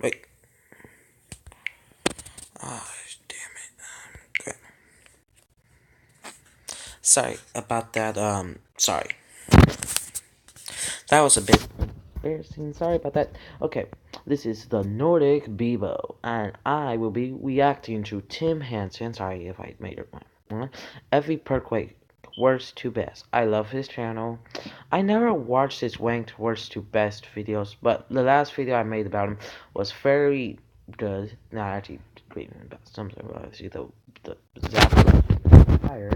Wait. Oh, damn it. Okay. Sorry about that. Sorry. That was a bit embarrassing. Sorry about that. Okay. This is the Nordic Bebo, and I will be reacting to Tim Hansen. Sorry if I made it wrong. Every perk way, worst to best. I love his channel. I never watched his ranked worst to best videos, but the last video I made about him was very good. Not actually great about something about the Zap fire.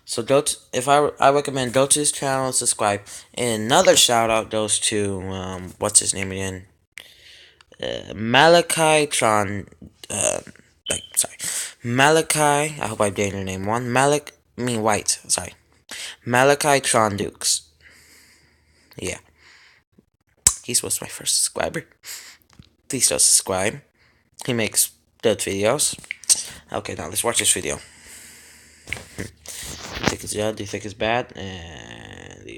So go to, if I recommend go to his channel and subscribe. And another shout out goes to what's his name again? Malachi Tron. Sorry, Malachi. I hope I'm getting your name one. White. Sorry, Malachi Tron Dukes. Yeah, he's was my first subscriber. Please don't subscribe. He makes good videos. Okay, now let's watch this video. Do you think it's good? Do you think it's bad?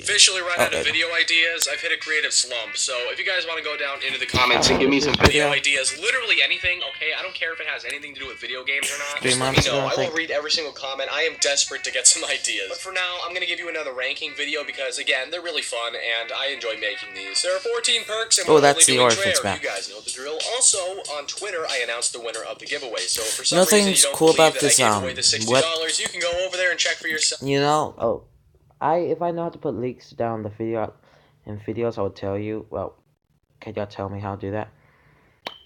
Officially run out of video ideas. I've hit a creative slump, so if you guys want to go down into the comments and give me some video ideas, literally anything, okay? I don't care if it has anything to do with video games or not. Just let me know. I will read every single comment. I am desperate to get some ideas. But for now, I'm going to give you another ranking video because, again, they're really fun, and I enjoy making these. There are 14 perks, and we're only doing rare. You guys know the drill. Also, on Twitter, I announced the winner of the giveaway, so for some reason you don't believe that I gave away the $60, you can go over there and check for yourself. You know, if I know how to put links down the video in videos, I would tell you. Well, can y'all tell me how to do that?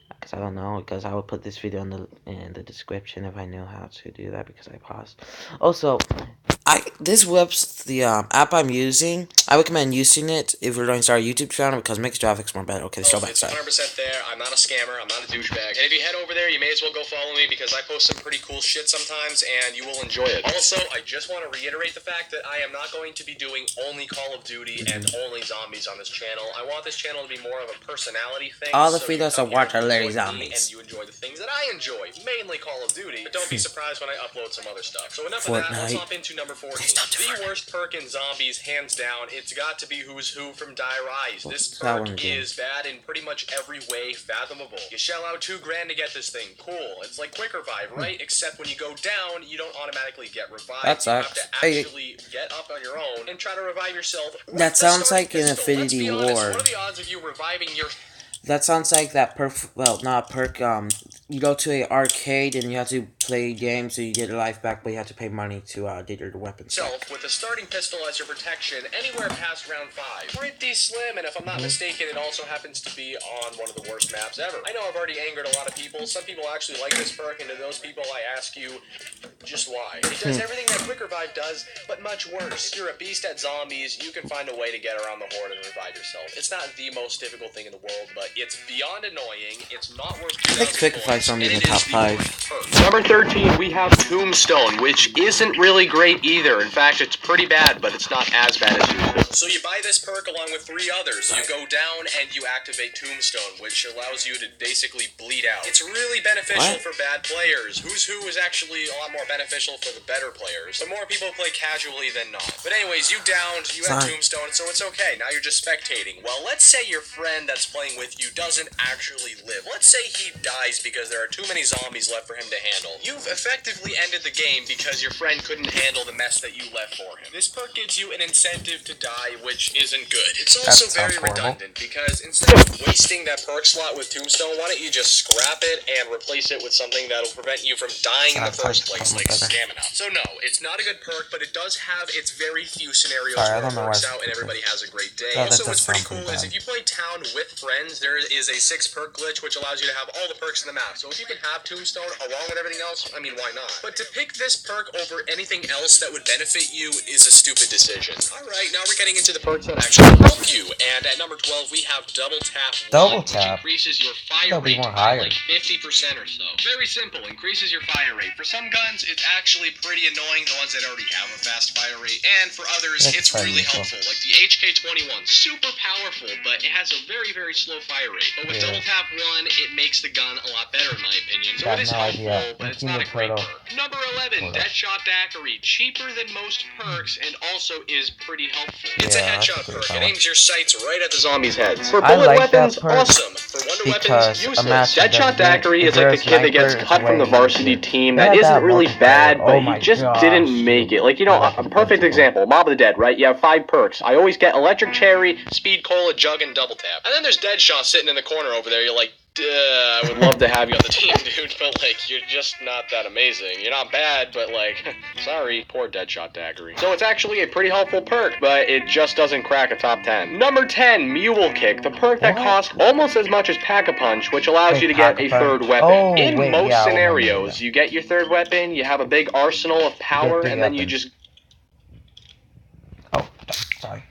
Because I don't know. Because I would put this video in the description if I knew how to do that. Because I paused. Also, the app I'm using. I recommend using it if you're going to start a YouTube channel because it makes graphics more better. Okay, so it's 100% there. I'm not a scammer. I'm not a douchebag. And if you head over there, you may as well go follow me because I post some pretty cool shit sometimes, and you will enjoy it. Also, I just want to reiterate the fact that I am not going to be doing only Call of Duty and only zombies on this channel. I want this channel to be more of a personality thing. All the videos I watch are literally zombies. And you enjoy the things that I enjoy, mainly Call of Duty. But don't be surprised when I upload some other stuff. So enough of that. Let's hop into number 14. The worst perk in zombies, hands down. It's got to be Who's Who from Die Rise. This perk is bad in pretty much every way fathomable. You shell out $2 grand to get this thing. Cool. It's like Quick Revive, right? Except when you go down, you don't automatically get revived. That sucks. You have to actually get up on your own and try to revive yourself. That sounds like an Infinity War. What are the odds of you reviving your... That sounds like that not perk, you go to an arcade and you have to play games so you get your life back, but you have to pay money to get your weapons back. With a starting pistol as your protection anywhere past round 5. Pretty slim, and if I'm not mistaken, it also happens to be on one of the worst maps ever. I know I've already angered a lot of people. Some people actually like this perk, and to those people I ask you, just why? It does everything that Quick Revive does, but much worse. If you're a beast at zombies, you can find a way to get around the horde and revive yourself. It's not the most difficult thing in the world, but it's beyond annoying. It's not worth 2,000 I think Quick Revive's only in the top 5. Number 13, we have Tombstone, which isn't really great either. In fact, it's pretty bad, but it's not as bad as usual. So you buy this perk along with 3 others. You go down and you activate Tombstone, which allows you to basically bleed out. It's really beneficial for bad players. Who's Who is actually a lot more beneficial for the better players. But more people play casually than not. But anyways, you downed, you had Tombstone, so it's okay. Now you're just spectating. Well, let's say your friend that's playing with you doesn't actually live. Let's say he dies because there are too many zombies left for him to handle. You've effectively ended the game because your friend couldn't handle the mess that you left for him. This perk gives you an incentive to die, which isn't good. It's also very redundant because instead of wasting that perk slot with Tombstone, why don't you just scrap it and replace it with something that'll prevent you from dying in the first place, like stamina. So no, it's not a good perk, but it does have its very few scenarios where it works out and everybody has a great day. Also, what's pretty cool is if you play Town with friends, there is a 6 perk glitch which allows you to have all the perks in the map. So if you can have Tombstone along with everything else, I mean, why not? But to pick this perk over anything else that would benefit you is a stupid decision. Alright, now we're getting into the perks that actually help you. And at number 12, we have Double Tap 1, which increases your fire rate by like 50% or so. Very simple, increases your fire rate. For some guns, it's actually pretty annoying, the ones that already have a fast fire rate. And for others, it's really helpful. Like the HK21, super powerful, but it has a very, very slow fire rate. But with Double Tap 1, it makes the gun a lot better in my opinion. So it is helpful, but it's not a great Turtle. perk. Number 11, Deadshot Daiquiri. Cheaper than most perks and also is pretty helpful. It's a headshot perk. It aims your sights right at the zombies' heads. For bullet weapons, awesome. For wonder weapons, useless. Deadshot Daiquiri is like the kid that gets cut from the varsity team that isn't really bad, but he just didn't make it. Like, you know, a perfect example, Mob of the Dead, right? You have 5 perks. I always get Electric Cherry, Speed Cola, Jug, and Double Tap. And then there's Deadshot sitting in the corner over there. You're like, I would love to have you on the team, dude, but, like, you're just not that amazing. You're not bad, but, like, sorry, poor Deadshot Daiquiri. So it's actually a pretty helpful perk, but it just doesn't crack a top 10. Number 10, Mule Kick, the perk that costs almost as much as Pack-a-Punch, which allows you to get a third weapon. In most scenarios, you get your third weapon, you have a big arsenal of power, and then you just... Oh, sorry.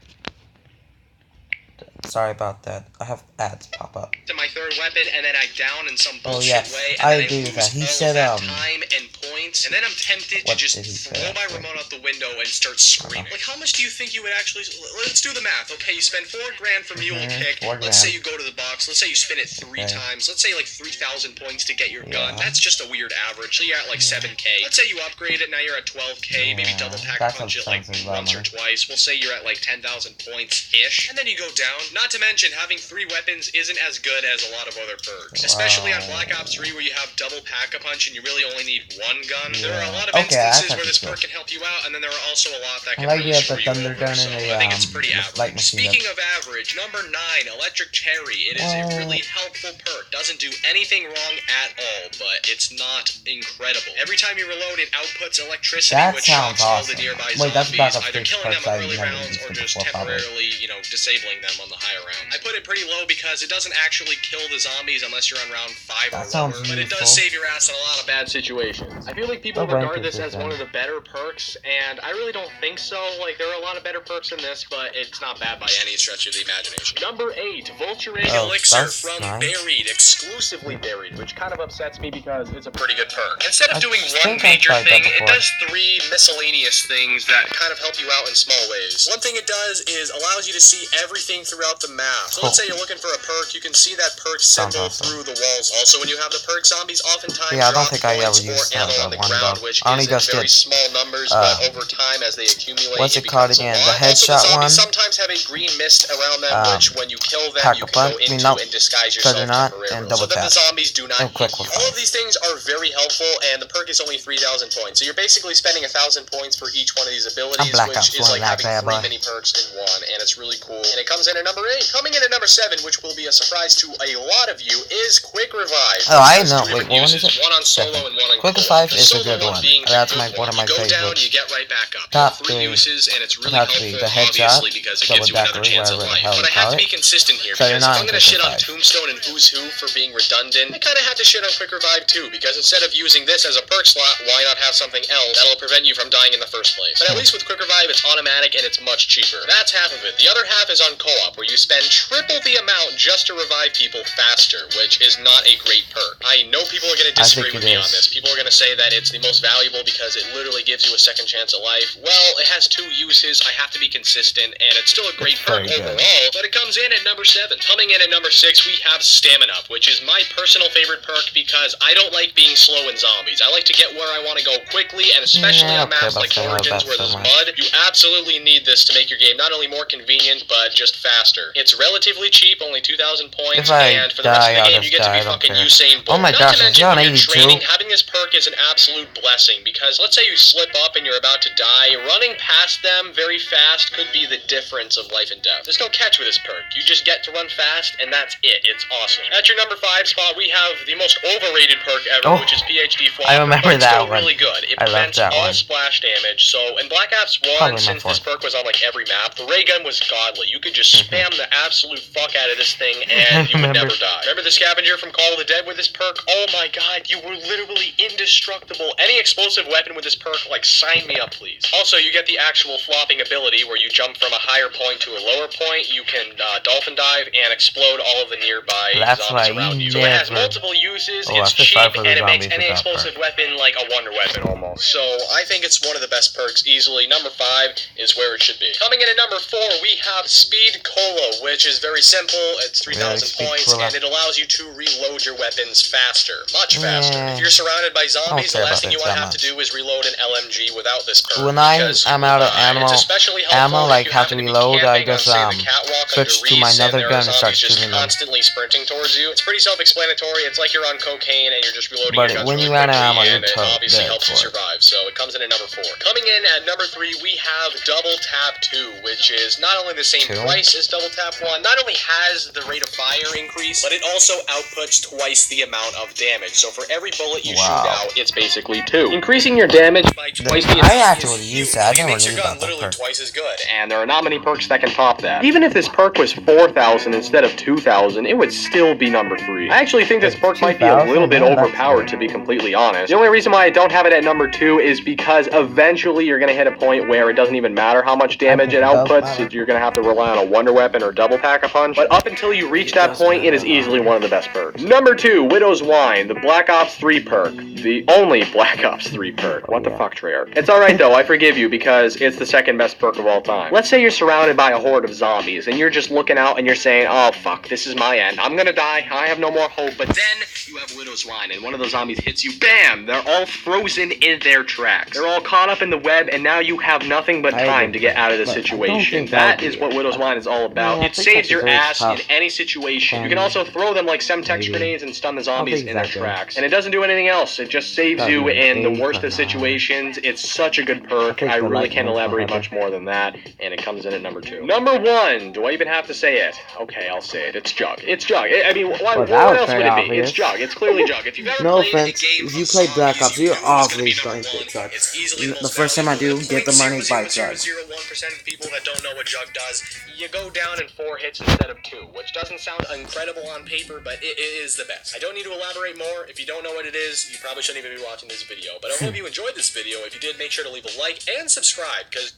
Sorry about that. I have ads pop up. To my third weapon, and then I down in some bullshit way, and I then agree I with that. He lose said, all of that time and points, and then I'm tempted to just throw my remote out the window and start screaming. Like, how much do you think you would actually... Let's do the math, okay? You spend $4 grand for Mule Kick. Let's say you go to the box. Let's say you spin it 3 times. Let's say, like, 3,000 points to get your gun. That's just a weird average. So you're at, like, 7K. Let's say you upgrade it, now you're at 12K. Maybe double pack punch it, like, once or twice. We'll say you're at, like, 10,000 points-ish. And then you go down. Not to mention, having 3 weapons isn't as good as a lot of other perks. Especially on Black Ops 3 where you have double pack-a-punch and you really only need 1 gun. There are a lot of instances where this perk can help you out, and then there are also a lot that can really screw you over, so I think it's pretty average. Speaking of average, number 9, Electric Cherry. It is a really helpful perk. Doesn't do anything wrong at all, but it's not incredible. Every time you reload, it outputs electricity, which shocks all the nearby zombies, either killing them on early rounds or just temporarily, you know, disabling them on the higher rounds. I put it pretty low because it doesn't actually kill the zombies unless you're on round 5 or lower, but it does save your ass in a lot of bad situations. I feel like people regard this as one of the better perks, and I really don't think so. Like, there are a lot of better perks in this, but it's not bad by any stretch of the imagination. Number 8, Vulture Egg Elixir from Buried, exclusively Buried, which kind of upsets me because it's a pretty good perk. Instead of doing one major thing, it does 3 miscellaneous things that kind of help you out in small ways. One thing it does is allows you to see everything throughout the map. So let's say you're looking for a perk, you can see that perk symbol through the walls. Also, when you have the perk zombies, oftentimes drop points or ammo on the ground, which is in very small numbers, but over time, as they accumulate, it becomes a lot. The headshot also, the zombies sometimes have a green mist around them, which when you kill them, you can go into and disguise yourself temporarily, so that the zombies do not hit you. All of these things are very helpful, and the perk is only 3,000 points. So you're basically spending 1,000 points for each one of these abilities, which is like having 3 mini perks in one, and it's really cool. And it comes in at number 8. Coming in at number 7, which will be a surprise to a lot of you, is Quick Revive. Oh, I know. Wait, what one is it? One on solo and one on Quick Revive is a good one. That's one of my favorites. You go down, you get right back up. Top 3 uses, and it's really helpful, the headshot, obviously, because it gives you another chance at life. But I have to be consistent here, because if I'm going to shit on Tombstone and Who's Who for being redundant, I kind of have to shit on Quick Revive too, because instead of using this as a perk slot, why not have something else that'll prevent you from dying in the first place? But at least with Quick Revive, it's automatic and it's much cheaper. That's half of it. The other half is on co-op, where you spend triple the amount just to revive people faster, which is not a great perk. I know people are going to disagree with me on this. People are going to say that it's the most valuable because it literally gives you a second chance at life. Well, it has 2 uses. I have to be consistent, and it's still a great perk overall, but it comes in at number 7. Coming in at number 6, we have Stamina Up, which is my personal favorite perk because I don't like being slow in zombies. I like to get where I want to go quickly, and especially on maps like Origins where there's mud, you absolutely need this to make your game not only more convenient, but just faster. It's relatively cheap, only 2,000 points, and for the rest of the game, you get to be fucking Usain Bolt. Oh my gosh, not to mention, when you're training, having this perk is an absolute blessing, because let's say you slip up and you're about to die, running past them very fast could be the difference of life and death. There's no catch with this perk. You just get to run fast, and that's it. It's awesome. At your number 5 spot, we have the most overrated perk ever, which is PhD Flopper. I remember that still one. really good. It prevents all splash damage, so in Black Ops 1, since this perk was on like every map, the ray gun was godly. You could just spam the absolute fuck out of this thing, and you would never die. Remember the scavenger from Call of the Dead with this perk? Oh my god, you were literally indestructible. Any explosive weapon with this perk, like, sign me up, please. Also, you get the actual flopping ability, where you jump from a higher point to a lower point. You can dolphin dive and explode all of the nearby zombies around you. So it has multiple uses, it's cheap, and it makes any explosive weapon like a wonder weapon almost. So I think it's one of the best perks easily. Number 5 is where it should be. Coming in at number 4, we have Speed Cola, which is very simple. It's 3,000 points, and it allows you to reload your weapons faster, much faster. If you're surrounded by zombies, say the about last thing you it want to that have to much. do is reload an LMG without this perk. When I'm Because, out of it's especially helpful like if you have to happen to be reload, I camping on, just say, the catwalk under switch to my reefs and nether there are gun and start zombies just shooting them. constantly sprinting towards you. It's pretty self-explanatory. It's like you're on cocaine and you're just reloading But your guns when really you run out of quickly, ammo, and you're it obviously dead helps you for it. survive. So it comes in at number 4. Coming in at number 3, we have Double Tap 2, which is not only the same price as Double Tap 1, not only has the rate of fire increase, but it also outputs twice the amount of damage. So for every bullet you shoot out, it's basically 2. Increasing your damage by twice the amount I actually is used huge. that. I It never makes your knew gun about that literally perk. twice as good, and there are not many perks that can top that. Even if this perk was 4,000 instead of 2,000, it would still be number 3. I actually think this perk might be a little bit overpowered, to be completely honest. The only reason why I don't have it at number 2 is because eventually you're going to hit a point where it doesn't even matter how much damage it outputs. You're going to have to rely on a Wonder Weapon or Double Pack-a-Punch. But up until you reach that point, it is easily one of the best perks. Number 2, Widow's Wine, the Black Ops 3 perk. The only Black Ops 3 perk. What the fuck, Treyarch? It's alright though, I forgive you because it's the second best perk of all time. Let's say you're surrounded by a horde of zombies and you're just looking out and you're saying, oh fuck, this is my end. I'm gonna die, I have no more hope. But then you have Widow's Wine and one of those zombies hits you, bam! They're all frozen in their tracks. They're all caught up in the web and now you have nothing but time to get out of the situation. That is what Widow's Wine is all about. It saves your ass in any situation. You can also throw them like Semtex grenades and stun the zombies in their tracks. And it doesn't do anything else. It just saves you in the worst of situations. It's such a good perk. I really can't elaborate much more than that. And it comes in at number 2. Number 1. Do I even have to say it? Okay, I'll say it. It's Jug. It's Jug. I mean, what else would it be? It's Jug. It's clearly Jug. If you've ever No played a offense, game if you of play Black zombies, Ops, you you're knew it was awfully gonna be starting to number get 1. Jug. It's easily The first time I do, get the money by Jug. 0.0001% of the people that don't know what Jug does, you go down in 4 hits instead of 2, which doesn't sound incredible on paper, but it is the best. I don't need to elaborate more. If you don't know what it is, you probably shouldn't even be watching this video. But I hope you enjoyed this video. If you did, make sure to leave a like and subscribe, because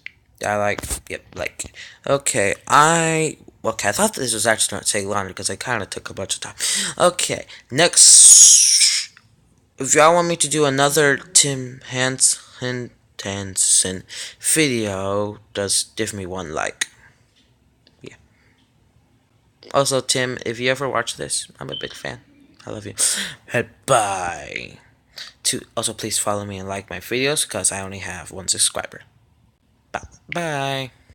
Okay, I thought this was actually going to take longer because I kind of took a bunch of time. Okay, next, if y'all want me to do another Tim Hansen video, just give me one like. Yeah. Also, Tim, if you ever watch this, I'm a big fan. I love you. Bye. Also, please follow me and like my videos because I only have 1 subscriber. Bye.